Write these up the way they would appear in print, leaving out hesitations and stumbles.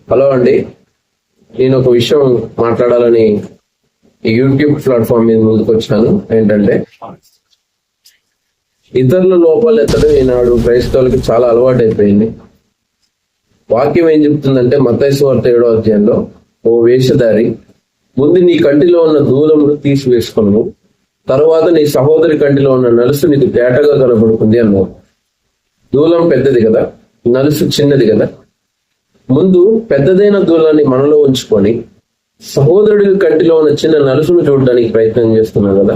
Hello అండి, నేను ఒక విషయం మాట్లాడాలని ఈ యూట్యూబ్ ప్లాట్ఫామ్ మీద ముందుకు వచ్చాను. ఏంటంటే, ఇతరుల లోపాలు ఎత్తడం ఈనాడు క్రైస్తవులకి చాలా అలవాటు అయిపోయింది. వాక్యం ఏం చెప్తుందంటే, మత్తయి సువార్త 7వ అధ్యాయంలో, ఓ వేషధారి, ముందు నీ కంటిలో ఉన్న దూలమును తీసివేసుకును, తర్వాత నీ సహోదరి కంటిలో ఉన్న నలుసు నీకు తేటగా కనబడుతుంది అన్నావు. దూలం పెద్దది కదా, నలుసు చిన్నది కదా. ముందు పెద్దదైన దూలాన్ని మనలో ఉంచుకొని సహోదరుడి కంటిలో ఉన్న చిన్న నలుసును చూడడానికి ప్రయత్నం చేస్తున్నాం కదా.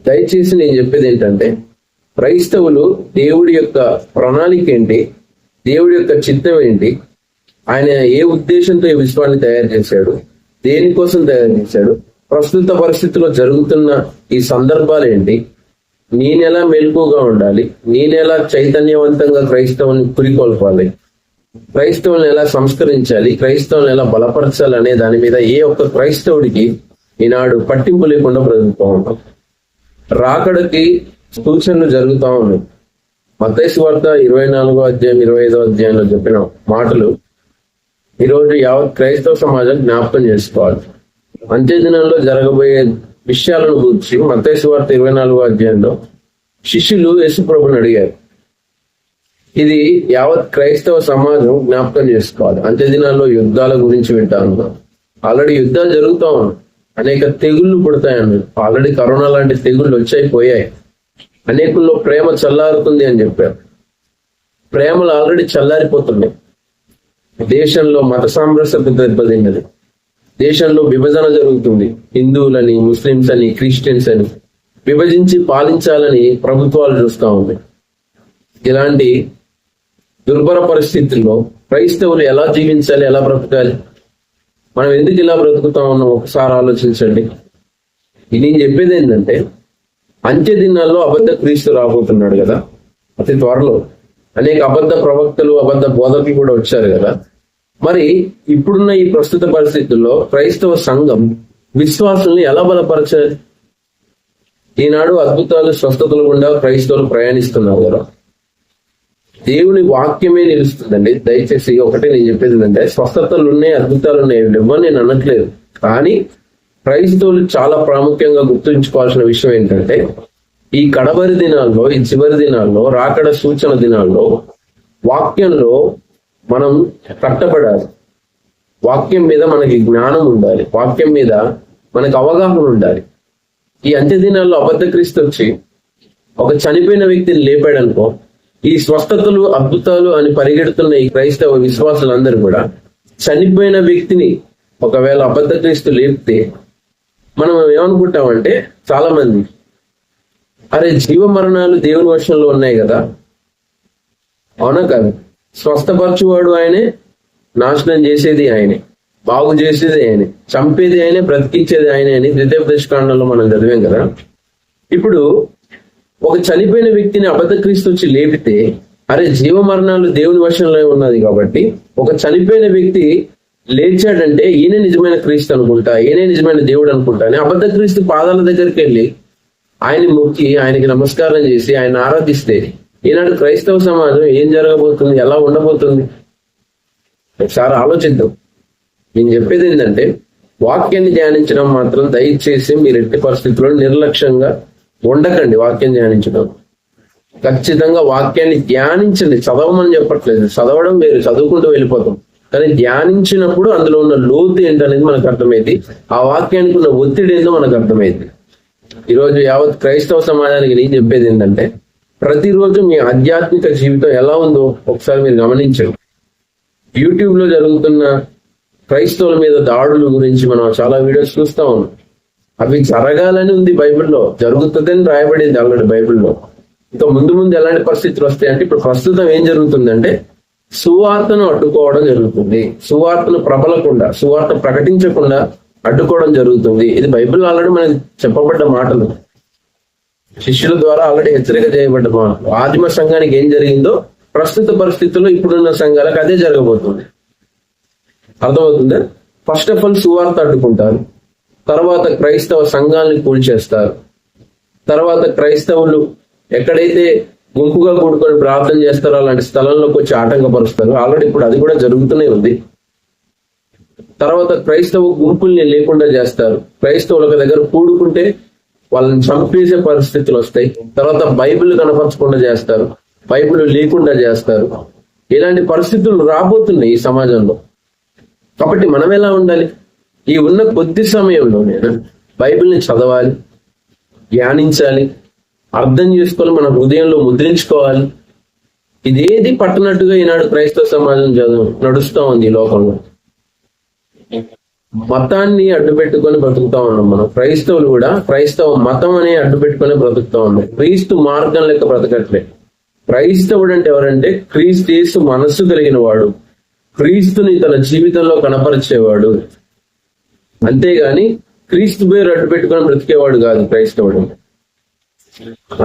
దయచేసి నేను చెప్పేది ఏంటంటే, క్రైస్తవులు దేవుడి యొక్క ప్రణాళిక ఏంటి, దేవుడి యొక్క చిత్తం ఏంటి, ఆయన ఏ ఉద్దేశంతో ఈ విశ్వాన్ని తయారు చేశాడు, దేనికోసం తయారు చేశాడు, ప్రస్తుత పరిస్థితుల్లో జరుగుతున్న ఈ సందర్భాలు ఏంటి, నేనెలా మెలకుగా ఉండాలి, నేనెలా చైతన్యవంతంగా క్రైస్తవుని పురికొల్పాలి, క్రైస్తవులను ఎలా సంస్కరించాలి, క్రైస్తవులను ఎలా బలపరచాలి అనే దాని మీద ఏ ఒక్క క్రైస్తవుడికి ఈనాడు పట్టింపు లేకుండా బ్రతుకుతూ ఉంటాం. రాకడకి సూచనలు జరుగుతూ ఉన్నాయి. మత్తయి సువార్త 24వ అధ్యాయం 25వ అధ్యాయంలో చెప్పిన మాటలు ఈరోజు యావత్ క్రైస్తవ సమాజం జ్ఞాపకం చేసుకోవాలి. అంత్య దినంలో జరగబోయే విషయాలను గురించి మత్తయి సువార్త 24వ అధ్యాయంలో శిష్యులు యేసు ప్రభుని అడిగారు. ఇది యావత్ క్రైస్తవ సమాజం జ్ఞాపకం చేసుకోవాలి. అంత్య దినాల్లో యుద్ధాల గురించి వింటా ఉన్నాం. ఆల్రెడీ యుద్ధాలు జరుగుతూ ఉన్నాయి, అనేక తెగుళ్ళు పుడతాయన్నారు. ఆల్రెడీ కరోనా లాంటి తెగుళ్ళు వచ్చాయిపోయాయి. అనేకుల్లో ప్రేమ చల్లారుతుంది అని చెప్పారు. ప్రేమలు ఆల్రెడీ చల్లారిపోతున్నాయి. దేశంలో మత సామరస్యత దెబ్బతిన్నది. దేశంలో విభజన జరుగుతుంది. హిందువులని, ముస్లింస్ అని, క్రిస్టియన్స్ అని విభజించి పాలించాలని ప్రభుత్వాలు చూస్తూ ఉన్నాయి. ఇలాంటి దుర్భర పరిస్థితుల్లో క్రైస్తవులు ఎలా జీవించాలి, ఎలా బ్రతకాలి, మనం ఎందుకు ఇలా బ్రతుకుతా ఉన్నాం ఒకసారి ఆలోచించండి. నేను చెప్పేది ఏంటంటే, అంత్య దినాల్లో అబద్ధ క్రీస్తు రాబోతున్నాడు కదా, అతి త్వరలో అనేక అబద్ధ ప్రవక్తలు, అబద్ధ బోధకులు కూడా వచ్చారు కదా. మరి ఇప్పుడున్న ఈ ప్రస్తుత పరిస్థితుల్లో క్రైస్తవ సంఘం విశ్వాసుల్ని ఎలా బలపరచాలి? ఈనాడు అద్భుతాలు, స్వస్థతలు గుండా క్రైస్తవులు ప్రయాణిస్తున్నారు కదా. దేవుని వాక్యమే నిలుస్తుందండి. దయచేసి ఒకటే నేను చెప్పేది ఏంటంటే, స్వస్థతలు ఉన్నాయి, అద్భుతాలు ఉన్నాయి, ఇవ్వని నేను అనట్లేదు. కానీ క్రైస్తవులు చాలా ప్రాముఖ్యంగా గుర్తుంచుకోవాల్సిన విషయం ఏంటంటే, ఈ కడవరి దినాల్లో, ఈ చివరి దినాల్లో, రాకడ సూచన దినాల్లో వాక్యంలో మనం కట్టబడాలి. వాక్యం మీద మనకి జ్ఞానం ఉండాలి. వాక్యం మీద మనకు అవగాహన ఉండాలి. ఈ అంత్య దినాల్లో అబద్ధ క్రీస్తు వచ్చి ఒక చనిపోయిన వ్యక్తిని లేపాడనుకో, ఈ స్వస్థతలు, అద్భుతాలు అని పరిగెడుతున్న ఈ క్రైస్తవ విశ్వాసులందరూ కూడా చనిపోయిన వ్యక్తిని ఒకవేళ అబద్ధ క్రీస్తు లేపితే మనం ఏమనుకుంటామంటే, చాలా మంది, అరే జీవ మరణాలు దేవుని వశంలో ఉన్నాయి కదా. అవునా కాదు? స్వస్థపరచువాడు ఆయనే, నాశనం చేసేది ఆయనే, బాగు చేసేది ఆయనే, చంపేది ఆయనే, బ్రతికించేది ఆయనే అని ద్వితీయోపదేశకాండంలో మనం చదివాం కదా. ఇప్పుడు ఒక చనిపోయిన వ్యక్తిని అబద్ధ క్రీస్తు వచ్చి లేపితే, అరే జీవ మరణాలు దేవుని వశంలో ఉన్నది కాబట్టి ఒక చనిపోయిన వ్యక్తి లేచాడంటే ఈయనే నిజమైన క్రీస్తు అనుకుంటా, ఈయనే నిజమైన దేవుడు అనుకుంటా అని అబద్ధ క్రీస్తు పాదాల దగ్గరికి వెళ్ళి ఆయన్ని మొక్కి, ఆయనకి నమస్కారం చేసి ఆయన ఆరాధిస్తే ఈనాడు క్రైస్తవ సమాజం ఏం జరగబోతుంది, ఎలా ఉండబోతుంది? ఒకసారి ఆలోచిద్దాం. నేను చెప్పేది ఏంటంటే, వాక్యాన్ని ధ్యానించడం మాత్రం దయచేసి మీరు ఎట్టి పరిస్థితుల్లో నిర్లక్ష్యంగా ఉండకండి. వాక్యం ధ్యానించడం ఖచ్చితంగా వాక్యాన్ని ధ్యానించండి. చదవమని చెప్పట్లేదు, చదవడం వేరు, చదువుకుంటూ వెళ్ళిపోతాం. కానీ ధ్యానించినప్పుడు అందులో ఉన్న లోతు ఏంటనేది మనకు అర్థమైంది. ఆ వాక్యానికి ఉన్న ఒత్తిడి ఏంటో మనకు అర్థమైంది. ఈరోజు యావత్ క్రైస్తవ సమాజానికి నేను చెప్పేది ఏంటంటే, ప్రతిరోజు మీ ఆధ్యాత్మిక జీవితం ఎలా ఉందో ఒకసారి మీరు గమనించండి. యూట్యూబ్ లో జరుగుతున్న క్రైస్తవుల మీద దాడుల గురించి మనం చాలా వీడియోస్ చూస్తా ఉన్నాం. అవి జరగాలని ఉంది బైబిల్లో, జరుగుతుందని రాయబడింది ఆల్రెడీ బైబిల్లో. ఇంకా ముందు ముందు ఎలాంటి పరిస్థితులు వస్తాయంటే, ఇప్పుడు ప్రస్తుతం ఏం జరుగుతుందంటే, సువార్తను అడ్డుకోవడం జరుగుతుంది. సువార్తను ప్రబలకుండా, సువార్త ప్రకటించకుండా అడ్డుకోవడం జరుగుతుంది. ఇది బైబిల్ ఆల్రెడీ మనకి చెప్పబడ్డ మాటలు, శిష్యుల ద్వారా ఆల్రెడీ హెచ్చరిక చేయబడ్డ మాటలు. ఆదిమ సంఘానికి ఏం జరిగిందో ప్రస్తుత పరిస్థితుల్లో ఇప్పుడున్న సంఘాలకు అదే జరగబోతుంది. అర్థమవుతుందా? ఫస్ట్ ఆఫ్ ఆల్ సువార్త అడ్డుకుంటారు, తర్వాత క్రైస్తవ సంఘాలని కూల్చేస్తారు, తర్వాత క్రైస్తవులు ఎక్కడైతే గుంపుగా కూడుకొని ప్రార్థన చేస్తారు, అలాంటి స్థలంలోకి వచ్చి ఆటంకపరుస్తారు. ఆల్రెడీ ఇప్పుడు అది కూడా జరుగుతూనే ఉంది. తర్వాత క్రైస్తవ గుంపుల్ని లేకుండా చేస్తారు. క్రైస్తవుల దగ్గర కూడుకుంటే వాళ్ళని చంపేసే పరిస్థితులు వస్తాయి. తర్వాత బైబిల్ కనపరచకుండా చేస్తారు, బైబిల్ లేకుండా చేస్తారు. ఇలాంటి పరిస్థితులు రాబోతున్నాయి ఈ సమాజంలో. కాబట్టి మనం ఎలా ఉండాలి? ఈ ఉన్న కొద్ది సమయంలో నేను బైబిల్ని చదవాలి, ధ్యానించాలి, అర్థం చేసుకోవాలి, మన హృదయంలో ముద్రించుకోవాలి. ఇదేది పట్టనట్టుగా ఈనాడు క్రైస్తవ సమాజం నడుస్తూ ఉంది ఈ లోకంలో. మతాన్ని అడ్డు పెట్టుకొని బ్రతుకుతా ఉన్నాం మనం. క్రైస్తవులు కూడా క్రైస్తవ మతం అనే అడ్డు పెట్టుకొని బ్రతుకుతా ఉన్నాం. క్రీస్తు మార్గం లెక్క బ్రతకట్లే. క్రైస్తవుడు అంటే ఎవరంటే క్రీస్తు యేసు మనస్సు కలిగిన వాడు, క్రీస్తుని తన జీవితంలో కనపరిచేవాడు. అంతేగాని క్రీస్తు పేరు అడ్డు పెట్టుకొని బ్రతికేవాడు కాదు క్రైస్తవుడు.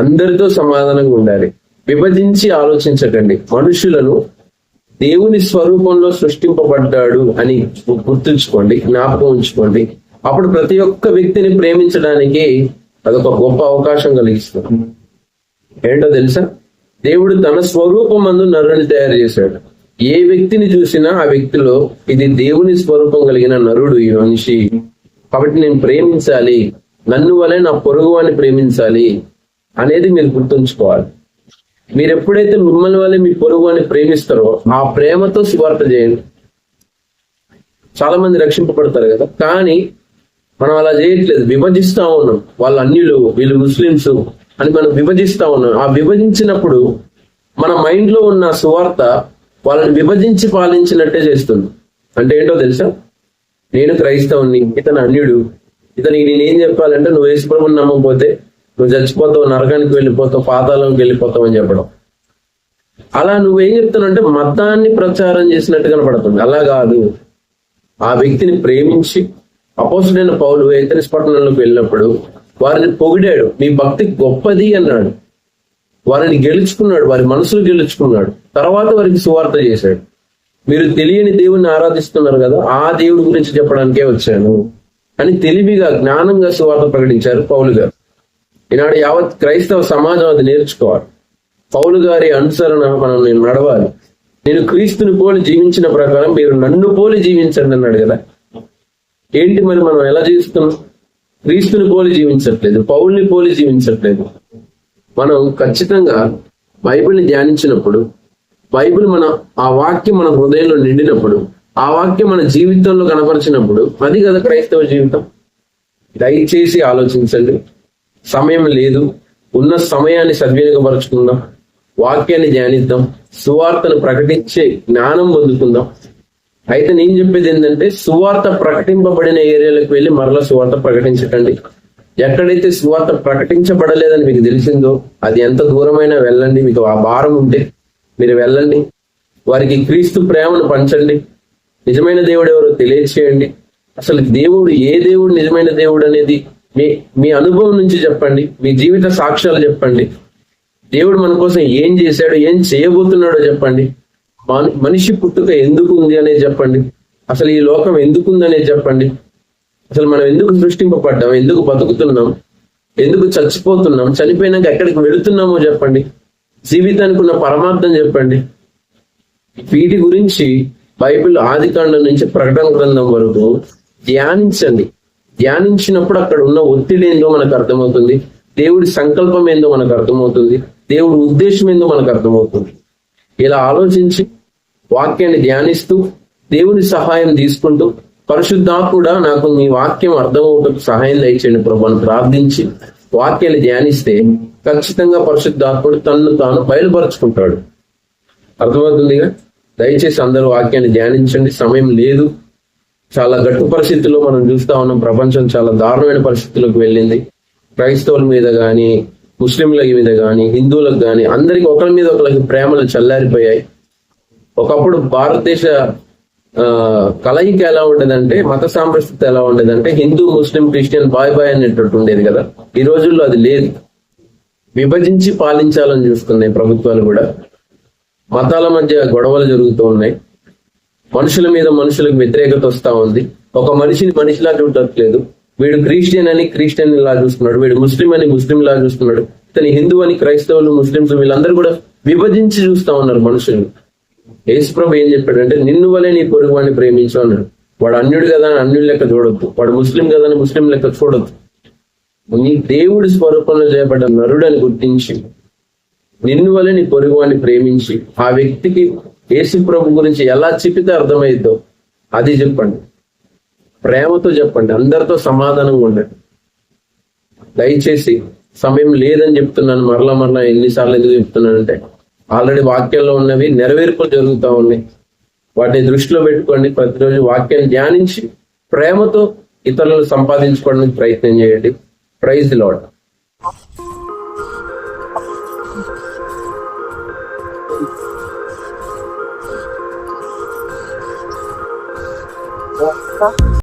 అందరితో సమాధానంగా ఉండాలి. విభజించి ఆలోచించకండి. మనుషులను దేవుని స్వరూపంలో సృష్టింపబడ్డాడు అని గుర్తుంచుకోండి, జ్ఞాపకం ఉంచుకోండి. అప్పుడు ప్రతి ఒక్క వ్యక్తిని ప్రేమించడానికి అదొక గొప్ప అవకాశం కలిగిస్తుంది. ఏంటో తెలుసా? దేవుడు తన స్వరూపం అందు నరుని తయారు చేశాడు. ఏ వ్యక్తిని చూసినా ఆ వ్యక్తిలో ఇది దేవుని స్వరూపం కలిగిన నరుడు ఈ మనిషి. కాబట్టి నేను ప్రేమించాలి, నన్ను వలె నా పొరుగు అని ప్రేమించాలి అనేది మీరు గుర్తుంచుకోవాలి. మీరు ఎప్పుడైతే మిమ్మల్ని వల్లే మీ పొరుగు అని ప్రేమిస్తారో ఆ ప్రేమతో సువార్త చేయండి. చాలా మంది రక్షింపబడతారు కదా, కానీ మనం అలా చేయట్లేదు. విభజిస్తా ఉన్నాం. వాళ్ళు అన్యులు, వీళ్ళు ముస్లింస్ అని మనం విభజిస్తా ఉన్నాం. ఆ విభజించినప్పుడు మన మైండ్ లో ఉన్న సువార్త వాళ్ళని విభజించి పాలించినట్టే చేస్తుంది. అంటే ఏంటో తెలుసా? నేను క్రైస్తవుని, ఇతను అన్యుడు, ఇతనికి నేనేం చెప్పాలంటే నువ్వు యేసుప్రభుని నమ్మకపోతే నువ్వు చచ్చిపోతావు, నరకానికి వెళ్ళిపోతావు, పాతాళంకి వెళ్ళిపోతావు అని చెప్పడం. అలా నువ్వేం చెప్తానంటే మతాన్ని ప్రచారం చేసినట్టు కనపడుతుంది. అలా కాదు. ఆ వ్యక్తిని ప్రేమించి అపోస్తలుడైన పౌలు ఏథెన్స్ పట్టణంలోకి వెళ్ళినప్పుడు వారిని పొగిడాడు, మీ భక్తి గొప్పది అన్నాడు. వారిని గెలుచుకున్నాడు, వారి మనసులు గెలుచుకున్నాడు. తర్వాత వారికి సువార్త చేశాడు. మీరు తెలియని దేవుణ్ణి ఆరాధిస్తున్నారు కదా, ఆ దేవుడి గురించి చెప్పడానికే వచ్చాను అని తెలివిగా జ్ఞానంగా సువార్త ప్రకటించారు పౌలు గారు. ఈనాడు యావత్ క్రైస్తవ సమాజం అది నేర్చుకోవాలి. పౌలు గారి అనుసరణ మనం నడవాలి. నేను క్రీస్తుని పోలి జీవించిన ప్రకారం మీరు నన్ను పోలి జీవించండి అన్నాడు కదా. ఏంటి మరి మనం ఎలా జీవిస్తున్నాం? క్రీస్తుని పోలి జీవించట్లేదు, పౌల్ని పోలి జీవించట్లేదు. మనం ఖచ్చితంగా బైబిల్ని ధ్యానించినప్పుడు, బైబిల్ ఆ వాక్యం మన హృదయంలో నిండినప్పుడు, ఆ వాక్యం మన జీవితంలో కనపరిచినప్పుడు అది కదా క్రైస్తవ జీవితం. దయచేసి ఆలోచించండి. సమయం లేదు, ఉన్న సమయాన్ని సద్వినియోగపరుచుకుందాం, వాక్యాన్ని ధ్యానిద్దాం, సువార్తను ప్రకటించే జ్ఞానం పొందుకుందాం. అయితే నేను చెప్పేది ఏంటంటే సువార్త ప్రకటింపబడిన ఏరియాలకు వెళ్ళి మరలా సువార్త ప్రకటించకండి. ఎక్కడైతే సువార్త ప్రకటించబడలేదని మీకు తెలిసిందో అది ఎంత దూరమైనా వెళ్ళండి. మీకు ఆ భారం ఉంటే మీరు వెళ్ళండి, వారికి క్రీస్తు ప్రేమను పంచండి, నిజమైన దేవుడు ఎవరో తెలియచేయండి. అసలు దేవుడు ఏ దేవుడు నిజమైన దేవుడు అనేది మీ అనుభవం నుంచి చెప్పండి, మీ జీవిత సాక్ష్యాలు చెప్పండి. దేవుడు మన కోసం ఏం చేశాడు, ఏం చేయబోతున్నాడో చెప్పండి. మనిషి పుట్టుక ఎందుకు ఉంది అనేది చెప్పండి. అసలు ఈ లోకం ఎందుకుంది అనేది చెప్పండి. అసలు మనం ఎందుకు సృష్టింపబడ్డాం, ఎందుకు బతుకుతున్నాం, ఎందుకు చచ్చిపోతున్నాం, చనిపోయినాక ఎక్కడికి వెళుతున్నామో చెప్పండి. జీవితానికి ఉన్న పరమార్థం చెప్పండి. వీటి గురించి బైబిల్ ఆదికాండం నుంచి ప్రకటన గ్రంథం వరకు ధ్యానించండి. ధ్యానించినప్పుడు అక్కడ ఉన్న ఒత్తిడి ఏందో మనకు అర్థమవుతుంది, దేవుడి సంకల్పం ఏందో మనకు అర్థమవుతుంది, దేవుడి ఉద్దేశం ఏందో మనకు అర్థమవుతుంది. ఇలా ఆలోచించి వాక్యాన్ని ధ్యానిస్తూ దేవుని సహాయం తీసుకుంటూ పరిశుద్ధాత్ముడా నాకు మీ వాక్యం అర్థమవుటకు సహాయం దయచేయండి ప్రభువుని ప్రార్థించి వాక్యాన్ని ధ్యానిస్తే ఖచ్చితంగా పరిశుద్ధాత్ముడు తనను తాను బయలుపరుచుకుంటాడు. అర్థమవుతుందిగా? దయచేసి అందరూ వాక్యాన్ని ధ్యానించండి. సమయం లేదు. చాలా గట్టి పరిస్థితుల్లో మనం చూస్తా ఉన్నాం. ప్రపంచం చాలా దారుణమైన పరిస్థితులకు వెళ్ళింది. క్రైస్తవుల మీద కానీ, ముస్లింల మీద కానీ, హిందువులకు కానీ అందరికి ఒకరి మీద ఒకరికి ప్రేమలు చల్లారిపోయాయి. ఒకప్పుడు భారతదేశ కలయిక ఎలా ఉండేదంటే, మత సామరస్యత ఎలా ఉండేదంటే హిందూ ముస్లిం క్రిస్టియన్ బాయ్ బాయ్ అనేటట్టు ఉండేది కదా. ఈ రోజుల్లో అది లేదు. విభజించి పాలించాలని చూస్తున్నాయి ప్రభుత్వాలు కూడా. మతాల మధ్య గొడవలు జరుగుతూ ఉన్నాయి. మనుషుల మీద మనుషులకు వ్యతిరేకత వస్తా ఉంది. ఒక మనిషిని మనిషిలా చూడట్లేదు. వీడు క్రిస్టియన్ అని క్రిస్టియన్ లా చూస్తున్నాడు, వీడు ముస్లిం అని ముస్లిం లా చూస్తున్నాడు. ఇతని హిందూ అని క్రైస్తవులు, ముస్లింస్ వీళ్ళందరూ కూడా విభజించి చూస్తా ఉన్నారు మనుషుల్ని. యేసుప్రభు ఏం చెప్పాడంటే, నిన్ను వలే నీ పొరుగు వాడిని ప్రేమించు అన్నాడు. వాడు అన్యుడు కదా అని అన్యుడి లెక్క చూడొద్దు, వాడు ముస్లిం కదా అని ముస్లిం లెక్క చూడొద్దు. నీ దేవుడి స్వరూపంలో చేయబడ్డ నరుడని గుర్తించి నిన్ను వలే నీ పొరుగు వాడిని ప్రేమించి ఆ వ్యక్తికి యేసు ప్రభు గురించి ఎలా చెప్పితే అర్థమైద్దో అది చెప్పండి. ప్రేమతో చెప్పండి, అందరితో సమాధానంగా ఉండండి. దయచేసి సమయం లేదని చెప్తున్నాను, మరలా ఎన్నిసార్లు ఎందుకు చెప్తున్నానంటే ఆల్రెడీ వాక్యంలో ఉన్నవి నెరవేర్పులు జరుగుతూ ఉన్నాయి. వాటిని దృష్టిలో పెట్టుకోండి. ప్రతిరోజు వాక్యాన్ని ధ్యానించి ప్రేమతో ఇతరులను సంపాదించుకోవడానికి ప్రయత్నం చేయండి. Praise the lord.